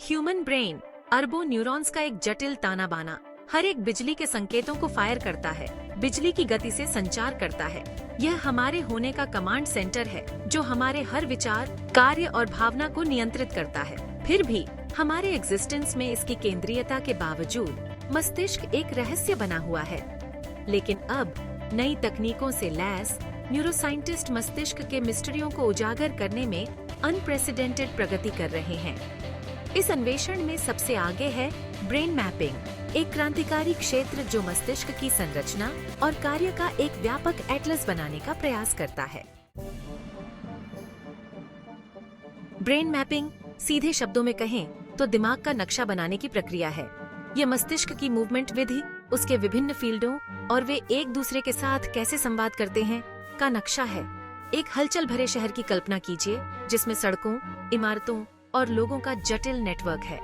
Human brain अरबों neurons का एक जटिल ताना बाना, हर एक बिजली के संकेतों को फायर करता है, बिजली की गति से संचार करता है। यह हमारे होने का कमांड सेंटर है जो हमारे हर विचार, कार्य और भावना को नियंत्रित करता है। फिर भी हमारे एग्जिस्टेंस में इसकी केंद्रीयता के बावजूद मस्तिष्क एक रहस्य बना हुआ है। लेकिन अब नई तकनीकों से लैस न्यूरोसाइंटिस्ट मस्तिष्क के मिस्ट्रियों को उजागर करने में अनप्रेसिडेंटेड प्रगति कर रहे हैं। इस अन्वेषण में सबसे आगे है ब्रेन मैपिंग, एक क्रांतिकारी क्षेत्र जो मस्तिष्क की संरचना और कार्य का एक व्यापक एटलस बनाने का प्रयास करता है। ब्रेन मैपिंग, सीधे शब्दों में कहें तो दिमाग का नक्शा बनाने की प्रक्रिया है। यह मस्तिष्क की मूवमेंट विधि, उसके विभिन्न फील्डों और वे एक दूसरे के साथ कैसे संवाद करते हैं का नक्शा है। एक हलचल भरे शहर की कल्पना कीजिए जिसमें सड़कों, इमारतों और लोगों का जटिल नेटवर्क है।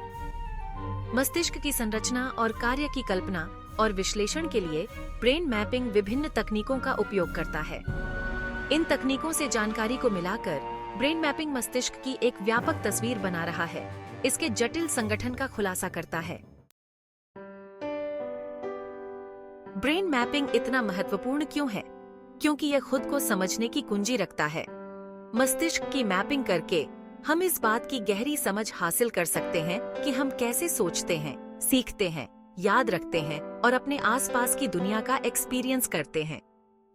मस्तिष्क की संरचना और कार्य की कल्पना और विश्लेषण के लिए ब्रेन मैपिंग विभिन्न तकनीकों का उपयोग करता है। इन तकनीकों से जानकारी को मिलाकर ब्रेन मैपिंग मस्तिष्क की एक व्यापक तस्वीर बना रहा है, इसके जटिल संगठन का खुलासा करता है। ब्रेन मैपिंग इतना महत्वपूर्ण क्यों है? क्योंकि यह खुद को समझने की कुंजी रखता है। मस्तिष्क की मैपिंग करके हम इस बात की गहरी समझ हासिल कर सकते हैं कि हम कैसे सोचते हैं, सीखते हैं, याद रखते हैं और अपने आसपास की दुनिया का एक्सपीरियंस करते हैं।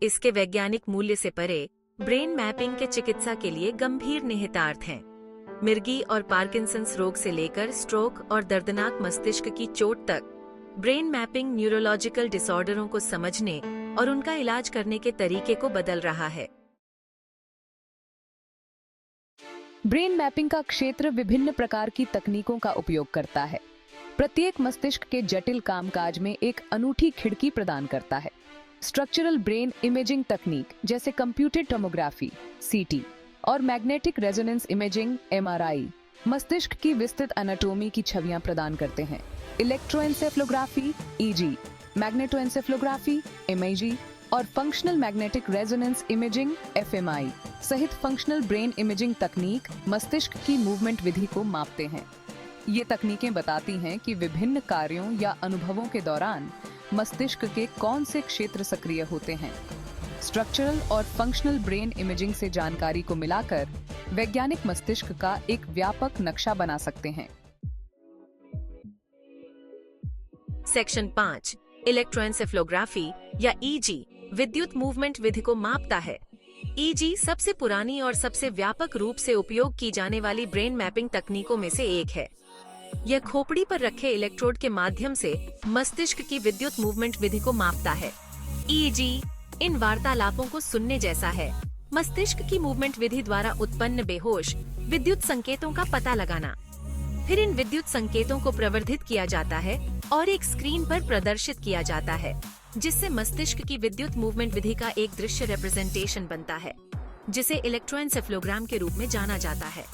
इसके वैज्ञानिक मूल्य से परे ब्रेन मैपिंग के चिकित्सा के लिए गंभीर निहितार्थ हैं। मिर्गी और पार्किंसंस रोग से लेकर स्ट्रोक और दर्दनाक मस्तिष्क की चोट तक, ब्रेन मैपिंग न्यूरोलॉजिकल डिसऑर्डरों को समझने और उनका इलाज करने के तरीके को बदल रहा है। ब्रेन मैपिंग का क्षेत्र विभिन्न प्रकार की तकनीकों का उपयोग करता है। प्रत्येक मस्तिष्क के जटिल कामकाज में एक अनूठी खिड़की प्रदान करता है। स्ट्रक्चरल ब्रेन इमेजिंग तकनीक जैसे कंप्यूटेड टोमोग्राफी (सीटी) और मैग्नेटिक रेजोनेंस इमेजिंग (एमआरआई) मस्तिष्क की विस्तृत एनाटॉमी की छवियां प्रदान करते हैं। इलेक्ट्रोएन्सेफलोग्राफी (ईजी), मैग्नेटोएन्सेफलोग्राफी (एमआईजी) और functional magnetic resonance imaging (FMI) सहित फंक्शनल ब्रेन इमेजिंग तकनीक मस्तिष्क की मूवमेंट विधि को मापते हैं। ये तकनीकें बताती हैं कि विभिन्न कार्यों या अनुभवों के दौरान मस्तिष्क के कौन से क्षेत्र सक्रिय होते हैं। स्ट्रक्चरल और फंक्शनल ब्रेन इमेजिंग से जानकारी को मिलाकर वैज्ञानिक मस्तिष्क का एक व्यापक नक्शा बना सकते हैं। सेक्शन 5 इलेक्ट्रोएन्सेफलोग्राफी या ईजी विद्युत मूवमेंट विधि को मापता है। ईजी सबसे पुरानी और सबसे व्यापक रूप से उपयोग की जाने वाली ब्रेन मैपिंग तकनीकों में से एक है। यह खोपड़ी पर रखे इलेक्ट्रोड के माध्यम से मस्तिष्क की विद्युत मूवमेंट विधि को मापता है। ईजी इन वार्तालापों को सुनने जैसा है। मस्तिष्क की मूवमेंट विधि द्वारा उत्पन्न बेहोश विद्युत संकेतों का पता लगाना, फिर इन विद्युत संकेतों को प्रवर्धित किया जाता है और एक स्क्रीन पर प्रदर्शित किया जाता है, जिससे मस्तिष्क की विद्युत मूवमेंट विधि का एक दृश्य रिप्रेजेंटेशन बनता है, जिसे इलेक्ट्रोएन्सेफलोग्राम के रूप में जाना जाता है।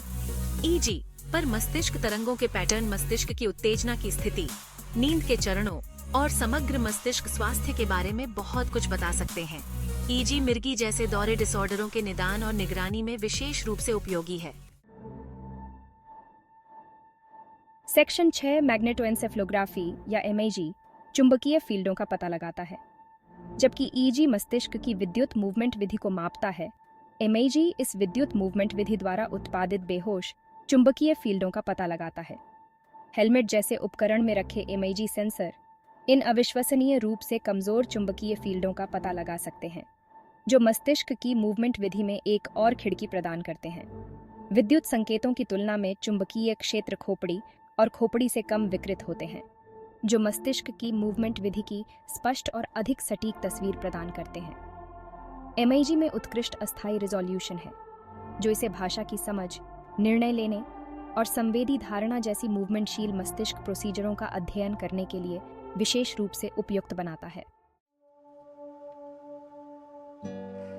ईजी पर मस्तिष्क तरंगों के पैटर्न मस्तिष्क की उत्तेजना की स्थिति, नींद के चरणों और समग्र मस्तिष्क स्वास्थ्य के बारे में बहुत कुछ बता सकते हैं। ईजी मिर्गी जैसे दौरे डिसऑर्डरों के निदान और निगरानी में विशेष रूप से उपयोगी है। सेक्शन 6 मैग्नेटोएन्सेफलोग्राफी या एमआईजी चुंबकीय फील्डों का पता लगाता है, जबकि ईजी मस्तिष्क की विद्युत मूवमेंट विधि को मापता है। एमआईजी इस विद्युत मूवमेंट विधि द्वारा उत्पादित बेहोश चुंबकीय फील्डों का पता लगाता है। हेलमेट जैसे उपकरण में रखे एमआईजी सेंसर इन अविश्वसनीय रूप से कमजोर चुंबकीय फील्डों का पता लगा सकते हैं, जो मस्तिष्क की मूवमेंट विधि में एक और खिड़की प्रदान करते हैं। विद्युत संकेतों की तुलना में चुंबकीय क्षेत्र खोपड़ी और खोपड़ी से कम विकृत होते हैं, जो मस्तिष्क की मूवमेंट विधि की स्पष्ट और अधिक सटीक तस्वीर प्रदान करते हैं। एमआईजी में उत्कृष्ट अस्थायी रिजोल्यूशन है, जो इसे भाषा की समझ, निर्णय लेने और संवेदी धारणा जैसी मूवमेंटशील मस्तिष्क प्रोसीजरों का अध्ययन करने के लिए विशेष रूप से उपयुक्त बनाता है।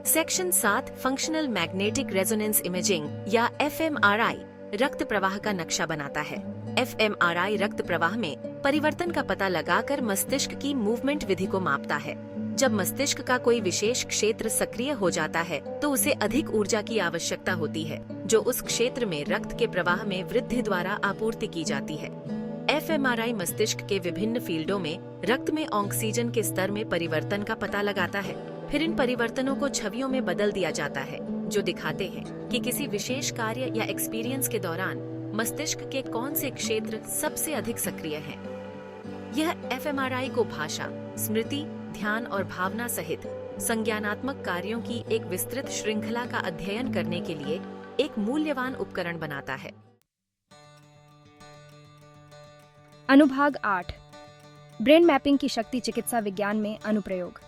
Section 7 functional magnetic resonance imaging या एफएमआरआई रक्त प्रवाह का नक्शा बनाता है। एफएमआरआई रक्त प्रवाह में परिवर्तन का पता लगाकर मस्तिष्क की मूवमेंट विधि को मापता है। जब मस्तिष्क का कोई विशेष क्षेत्र सक्रिय हो जाता है तो उसे अधिक ऊर्जा की आवश्यकता होती है, जो उस क्षेत्र में रक्त के प्रवाह में वृद्धि द्वारा आपूर्ति की जाती है। एफएमआरआई मस्तिष्क के विभिन्न फील्डों में रक्त में ऑक्सीजन के स्तर में परिवर्तन का पता लगाता है। फिर इन परिवर्तनों को छवियों में बदल दिया जाता है, जो दिखाते हैं कि किसी विशेष कार्य या एक्सपीरियंस के दौरान मस्तिष्क के कौन से क्षेत्र सबसे अधिक सक्रिय हैं। यह एफएमआरआई को भाषा, स्मृति, ध्यान और भावना सहित संज्ञानात्मक कार्यों की एक विस्तृत श्रृंखला का अध्ययन करने के लिए एक मूल्यवान उपकरण बनाता है। अनुभाग 8 ब्रेन मैपिंग की शक्ति चिकित्सा विज्ञान में अनुप्रयोग।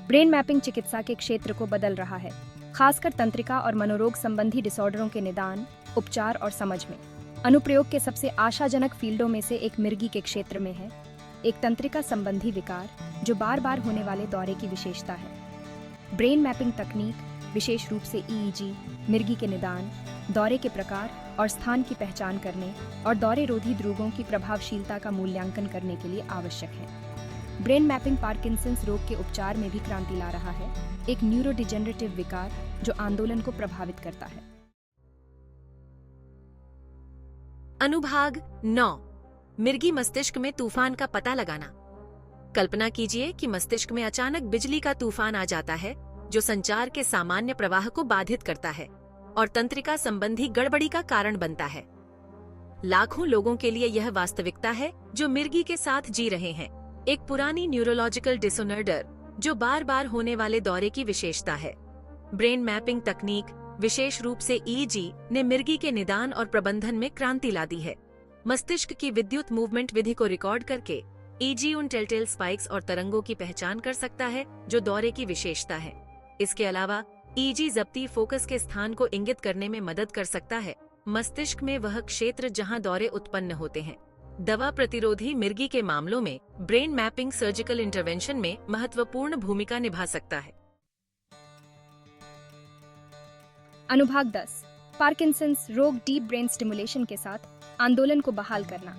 ब्रेन मैपिंग चिकित्सा के क्षेत्र को बदल रहा है, खासकर तंत्रिका और मनोरोग संबंधी डिसऑर्डरों के निदान, उपचार और समझ में। अनुप्रयोग के सबसे आशाजनक फील्डों में से एक मिर्गी के क्षेत्र में है, एक तंत्रिका संबंधी विकार जो बार बार होने वाले दौरे की विशेषता है। ब्रेन मैपिंग तकनीक विशेष रूप से ईईजी, मिर्गी के निदान, दौरे के प्रकार और स्थान की पहचान करने और दौरे रोधी ध्रुवों की प्रभावशीलता का मूल्यांकन करने के लिए आवश्यक है। ब्रेन मैपिंग पार्किंसंस रोग के उपचार में भी क्रांति ला रहा है, एक न्यूरोडिजेनरेटिव विकार जो आंदोलन को प्रभावित करता है। अनुभाग 9 मिर्गी मस्तिष्क में तूफान का पता लगाना। कल्पना कीजिए कि मस्तिष्क में अचानक बिजली का तूफान आ जाता है, जो संचार के सामान्य प्रवाह को बाधित करता है और तंत्रिका संबंधी गड़बड़ी का कारण बनता है। लाखों लोगों के लिए यह वास्तविकता है जो मिर्गी के साथ जी रहे हैं, एक पुरानी न्यूरोलॉजिकल डिसऑर्डर जो बार बार होने वाले दौरे की विशेषता है। ब्रेन मैपिंग तकनीक, विशेष रूप से ईईजी, ने मिर्गी के निदान और प्रबंधन में क्रांति ला दी है। मस्तिष्क की विद्युत मूवमेंट विधि को रिकॉर्ड करके ईईजी उन टेलटेल स्पाइक्स और तरंगों की पहचान कर सकता है जो दौरे की विशेषता है। इसके अलावा ईईजी जब्ती फोकस के स्थान को इंगित करने में मदद कर सकता है, मस्तिष्क में वह क्षेत्र जहां दौरे उत्पन्न होते हैं। दवा प्रतिरोधी मिर्गी के मामलों में ब्रेन मैपिंग सर्जिकल इंटरवेंशन में महत्वपूर्ण भूमिका निभा सकता है। अनुभाग 10 पार्किंसंस रोग डीप ब्रेन स्टिमुलेशन के साथ आंदोलन को बहाल करना।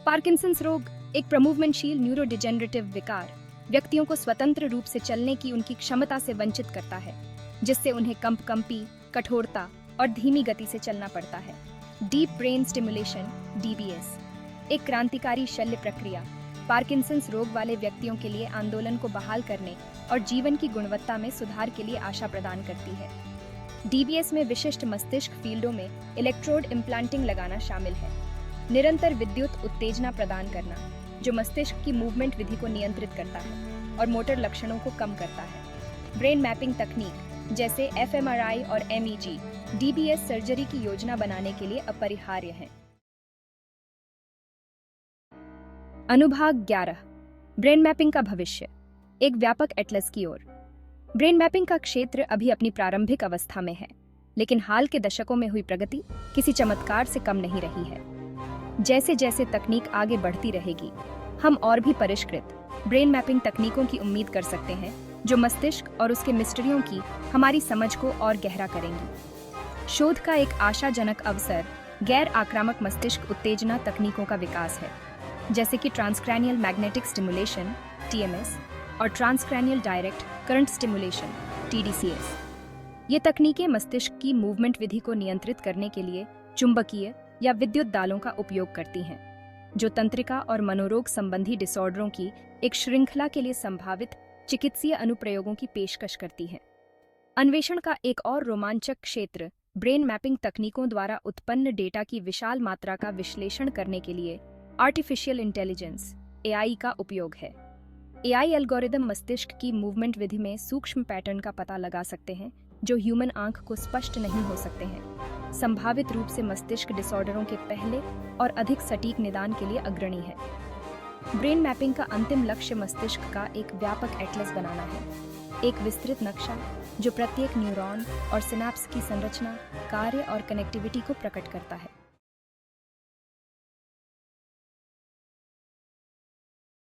पार्किंसंस रोग एक प्रमूवमेंटशील न्यूरोडिजेनरेटिव विकार व्यक्तियों को स्वतंत्र रूप से चलने की उनकी क्षमता से वंचित करता है, जिससे उन्हें कंपी, कठोरता और धीमी गति से चलना पड़ता है। डीप ब्रेन स्टिमुलेशन डीबीएस एक क्रांतिकारी शल्य प्रक्रिया पार्किंसंस रोग वाले व्यक्तियों के लिए आंदोलन को बहाल करने और जीवन की गुणवत्ता में सुधार के लिए आशा प्रदान करती है। डीबीएस में विशिष्ट मस्तिष्क फील्डों में इलेक्ट्रोड इम्प्लांटिंग लगाना शामिल है, निरंतर विद्युत उत्तेजना प्रदान करना जो मस्तिष्क की मूवमेंट विधि को नियंत्रित करता है और मोटर लक्षणों को कम करता है। ब्रेन मैपिंग तकनीक जैसे एफएमआरआई और एमईजी डीबीएस सर्जरी की योजना बनाने के लिए अपरिहार्य है। अनुभाग 11 ब्रेन मैपिंग का भविष्य, एक व्यापक एटलस की ओर। ब्रेन मैपिंग का क्षेत्र अभी अपनी प्रारंभिक अवस्था में है, लेकिन हाल के दशकों में हुई प्रगति किसी चमत्कार से कम नहीं रही है। जैसे जैसे तकनीक आगे बढ़ती रहेगी, हम और भी परिष्कृत ब्रेन मैपिंग तकनीकों की उम्मीद कर सकते हैं जो मस्तिष्क और उसके मिस्ट्रियों की हमारी समझ को और गहरा करेंगी। शोध का एक आशाजनक अवसर गैर आक्रामक मस्तिष्क उत्तेजना तकनीकों का विकास है, जैसे कि ट्रांसक्रैनियल मैग्नेटिक स्टिमुलेशन (TMS) और ट्रांसक्रैनियल डायरेक्ट करंट स्टिमुलेशन (TDCS). ये तकनीकें मस्तिष्क की मूवमेंट विधि को नियंत्रित करने के लिए चुंबकीय या विद्युत दालों का उपयोग करती हैं, जो तंत्रिका और मनोरोग संबंधी डिसऑर्डरों की एक श्रृंखला के लिए संभावित चिकित्सीय अनुप्रयोगों की पेशकश करती हैं। अन्वेषण का एक और रोमांचक क्षेत्र ब्रेन मैपिंग तकनीकों द्वारा उत्पन्न डेटा की विशाल मात्रा का विश्लेषण करने के लिए आर्टिफिशियल इंटेलिजेंस (AI) का उपयोग है। AI एल्गोरिदम मस्तिष्क की मूवमेंट विधि में सूक्ष्म पैटर्न का पता लगा सकते हैं जो ह्यूमन आंख को स्पष्ट नहीं हो सकते हैं, संभावित रूप से मस्तिष्क डिसऑर्डरों के पहले और अधिक सटीक निदान के लिए अग्रणी है। ब्रेन मैपिंग का अंतिम लक्ष्य मस्तिष्क का एक व्यापक एटलस बनाना है, एक विस्तृत नक्शा जो प्रत्येक न्यूरॉन और सिनेप्स की संरचना, कार्य और कनेक्टिविटी को प्रकट करता है।